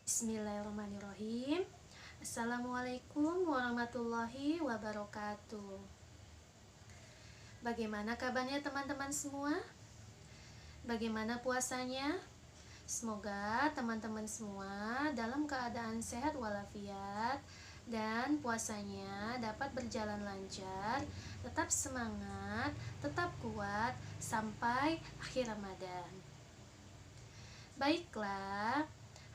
Bismillahirrahmanirrahim. Assalamualaikum warahmatullahi wabarakatuh. Bagaimana kabarnya teman-teman semua? Bagaimana puasanya? Semoga teman-teman semua dalam keadaan sehat walafiat dan puasanya dapat berjalan lancar, tetap semangat, tetap kuat sampai akhir Ramadan. Baiklah,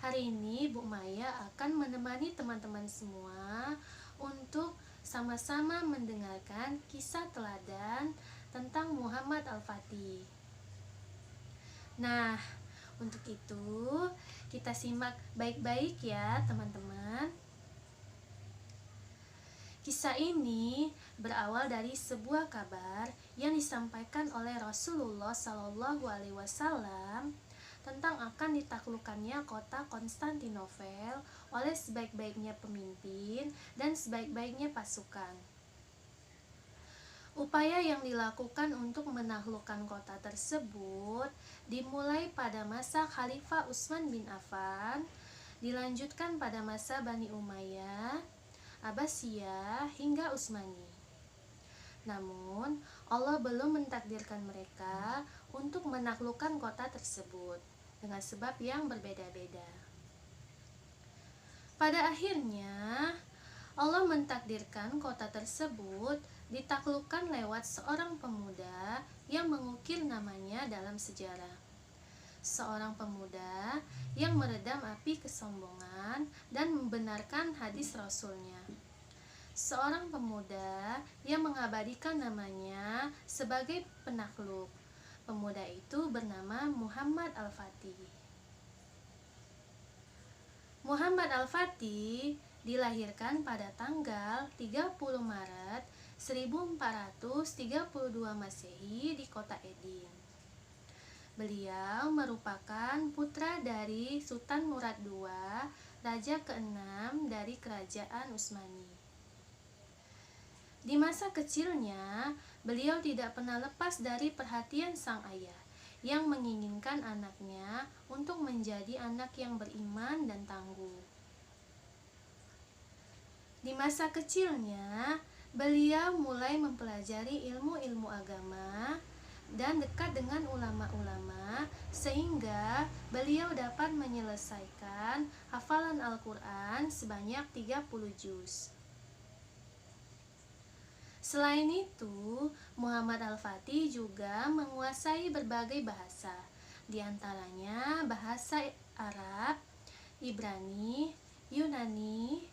hari ini Bu Maya akan menemani teman-teman semua untuk sama-sama mendengarkan kisah teladan tentang Muhammad Al-Fatih. Nah, untuk itu kita simak baik-baik ya teman-teman. Kisah ini berawal dari sebuah kabar yang disampaikan oleh Rasulullah SAW tentang akan ditaklukkannya kota Konstantinopel oleh sebaik-baiknya pemimpin dan sebaik-baiknya pasukan. Upaya yang dilakukan untuk menaklukkan kota tersebut dimulai pada masa Khalifah Utsman bin Affan, dilanjutkan pada masa Bani Umayyah, Abbasiyah hingga Utsmani. Namun, Allah belum mentakdirkan mereka untuk menaklukkan kota tersebut dengan sebab yang berbeda-beda. Pada akhirnya, Allah mentakdirkan kota tersebut ditaklukkan lewat seorang pemuda yang mengukir namanya dalam sejarah. Seorang pemuda yang meredam api kesombongan dan membenarkan hadis Rasulnya. Seorang pemuda yang mengabadikan namanya sebagai penakluk. Pemuda itu bernama Muhammad Al-Fatih. Muhammad Al-Fatih dilahirkan pada tanggal 30 Maret 1432 Masehi di kota Edin. Beliau merupakan putra dari Sultan Murad II, raja ke-6 dari kerajaan Utsmani. Di masa kecilnya, beliau tidak pernah lepas dari perhatian sang ayah yang menginginkan anaknya untuk menjadi anak yang beriman dan tangguh. Di masa kecilnya, beliau mulai mempelajari ilmu-ilmu agama dan dekat dengan ulama-ulama sehingga beliau dapat menyelesaikan hafalan Al-Quran sebanyak 30 juz. Selain itu, Muhammad Al-Fatih juga menguasai berbagai bahasa, di antaranya bahasa Arab, Ibrani, Yunani,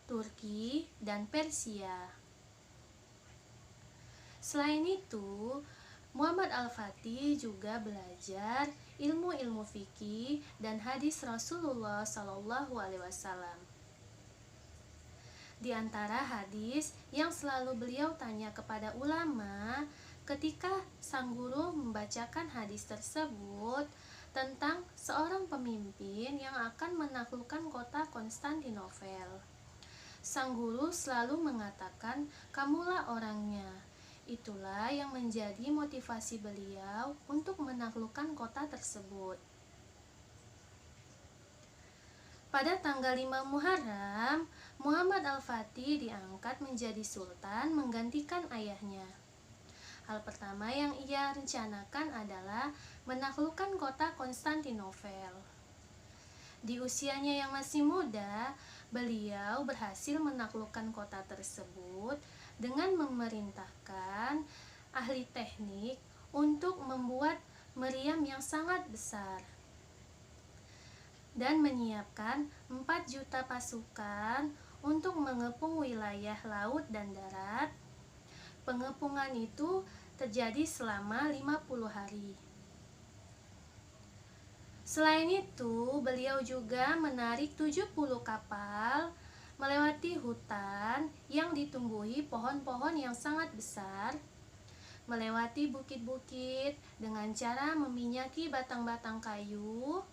Turki, dan Persia. Selain itu, Muhammad Al-Fatih juga belajar ilmu-ilmu fikih dan hadis Rasulullah SAW. Di antara hadis yang selalu beliau tanya kepada ulama ketika sang guru membacakan hadis tersebut tentang seorang pemimpin yang akan menaklukkan kota Konstantinopel. Sang guru selalu mengatakan, "Kamulah orangnya." Itulah yang menjadi motivasi beliau untuk menaklukkan kota tersebut. Pada tanggal 5 Muharram, Muhammad Al-Fatih diangkat menjadi sultan menggantikan ayahnya. Hal pertama yang ia rencanakan adalah menaklukkan kota Konstantinopel. Di usianya yang masih muda, beliau berhasil menaklukkan kota tersebut dengan memerintahkan ahli teknik untuk membuat meriam yang sangat besar dan menyiapkan 4 juta pasukan untuk mengepung wilayah laut dan darat. Pengepungan itu terjadi selama 50 hari. Selain itu, beliau juga menarik 70 kapal melewati hutan yang ditumbuhi pohon-pohon yang sangat besar, melewati bukit-bukit dengan cara meminyaki batang-batang kayu,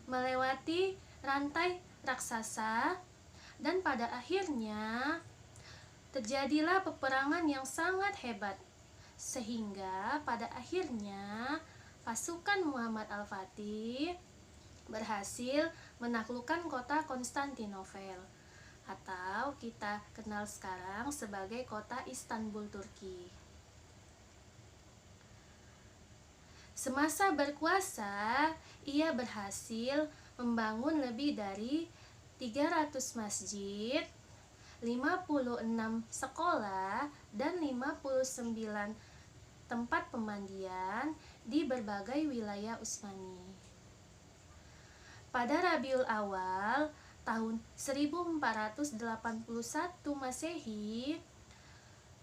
melewati rantai raksasa, dan pada akhirnya terjadilah peperangan yang sangat hebat sehingga pada akhirnya pasukan Muhammad Al-Fatih berhasil menaklukkan kota Konstantinopel atau kita kenal sekarang sebagai kota Istanbul, Turki. Semasa berkuasa, ia berhasil membangun lebih dari 300 masjid, 56 sekolah, dan 59 tempat pemandian di berbagai wilayah Utsmani. Pada Rabiul Awal tahun 1481 Masehi,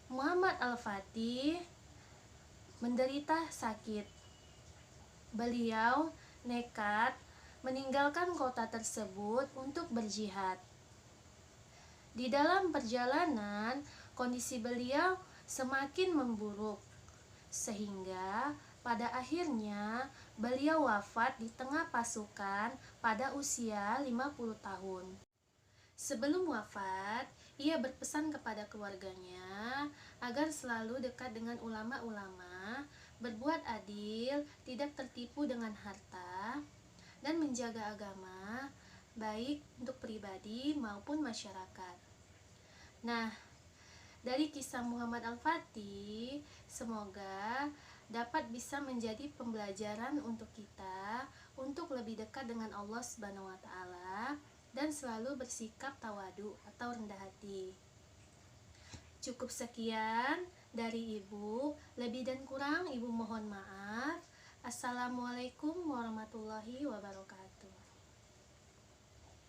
Muhammad Al-Fatih menderita sakit. Beliau nekat meninggalkan kota tersebut untuk berjihad. Di dalam perjalanan, kondisi beliau semakin memburuk, sehingga pada akhirnya beliau wafat di tengah pasukan pada usia 50 tahun. Sebelum wafat, ia berpesan kepada keluarganya agar selalu dekat dengan ulama-ulama, berbuat adil, tidak tertipu dengan harta, dan menjaga agama, baik untuk pribadi maupun masyarakat. Nah, dari kisah Muhammad Al-Fatih, semoga dapat bisa menjadi pembelajaran untuk kita untuk lebih dekat dengan Allah Subhanahu wa taala dan selalu bersikap tawadu atau rendah hati. Cukup sekian dari Ibu, lebih dan kurang Ibu mohon maaf. Assalamualaikum warahmatullahi wabarakatuh.